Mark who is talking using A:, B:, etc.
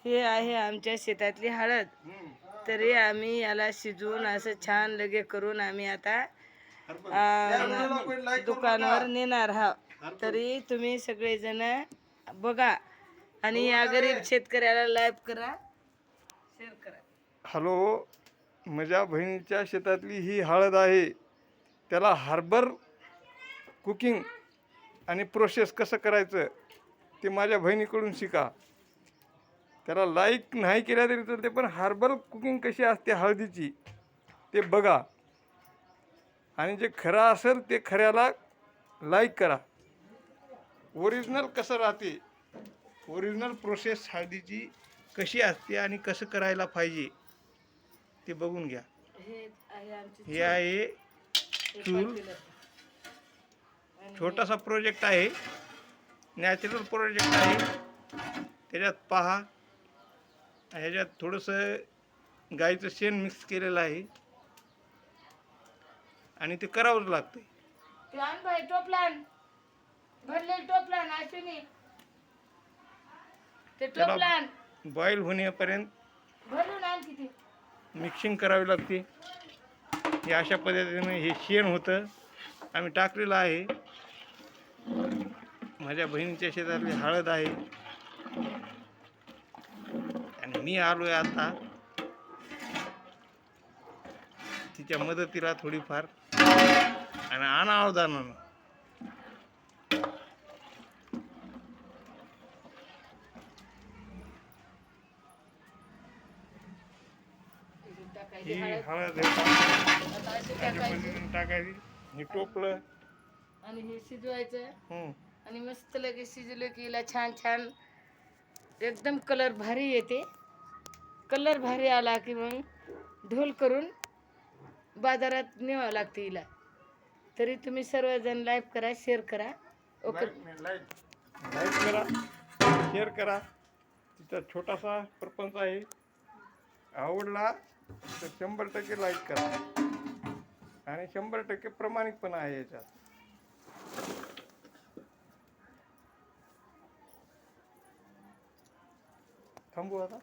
A: हे आहे आमच्या शेतातली हळद. तरी आम्ही याला शिजवून असं छान लगे करून आम्ही आता दुकानावर नेणार आहोत. तरी तुम्ही सगळेजण बघा आणि या गरीब शेतकऱ्याला लाईक करा, शेअर करा.
B: हॅलो, माझ्या बहिणीच्या शेतातली ही हळद आहे. त्याला हार्बर कुकिंग आणि प्रोसेस कसं करायचं ते माझ्या बहिणीकडून शिका. त्याला लाईक नाही केल्या तरी चालते, पण हार्बल कुकिंग कशी असते हळदीची ते बघा. आणि जे खरं असेल ते खऱ्याला लाईक करा. ओरिजिनल कसं राहते, ओरिजिनल प्रोसेस हळदीची कशी असते आणि कसं करायला पाहिजे ते बघून घ्या. हे आहे चूल. छोटासा प्रोजेक्ट आहे, नॅचरल प्रोजेक्ट आहे. त्याच्यात पहा, ह्याच्यात थोडंसं गाईचं शेण मिक्स केलेलं आहे आणि ते करावंच लागतं. त्याला बॉईल होण्यापर्यंत मिक्सिंग करावी लागते. हे अशा पद्धतीने हे शेण होतं आम्ही टाकलेलं आहे. माझ्या बहिणीच्या शेतातली हळद आहे आणि मी आलो आहे आता तिच्या मदतीला थोडीफार आणि अनावधानानं. ही हळद टाकायची, हे टोपलं
A: आणि हे शिजवायचं. आणि मस्त लगे शिजलं की हिला छान छान एकदम कलर भारी येते. कलर भारी आला की मग ढोल करून बाजारात न्यावं लागते हिला. तरी तुम्ही सर्वजण लाईक करा, शेअर करा. ओके,
B: लाईक करा, शेअर करा. तिचा छोटासा प्रपंच आहे. आवडला तर 100% लाईक करा आणि 100% प्रामाणिकपणा आहे याच्यात. थांबू आता.